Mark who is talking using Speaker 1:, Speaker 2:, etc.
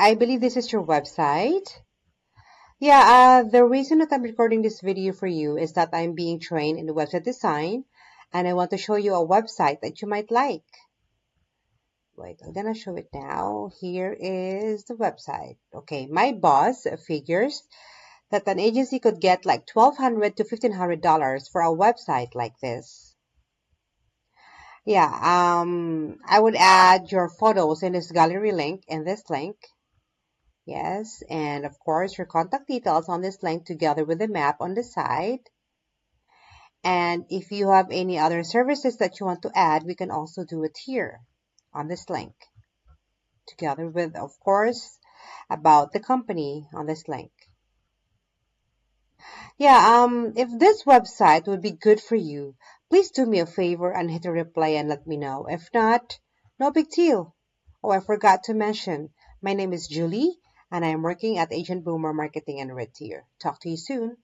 Speaker 1: I believe this is your website. Yeah, the reason that I'm recording this video for you is that I'm being trained in website design and I want to show you a website that you might like. Wait, I'm gonna show it now. Here is the website. Okay, my boss figures that an agency could get like $1,200 to $1,500 for a website like this. Yeah, I would add your photos in this gallery link and this link. Yes, and of course your contact details on this link together with the map on the side. And if you have any other services that you want to add, we can also do it here on this link together with, of course, about the company on this link. Yeah, if this website would be good for you, please do me a favor and hit a reply and let me know. If not, no big deal. Oh, I forgot to mention, my name is Julie and I am working at Agent Boomer Marketing and Red Tier. Talk to you soon.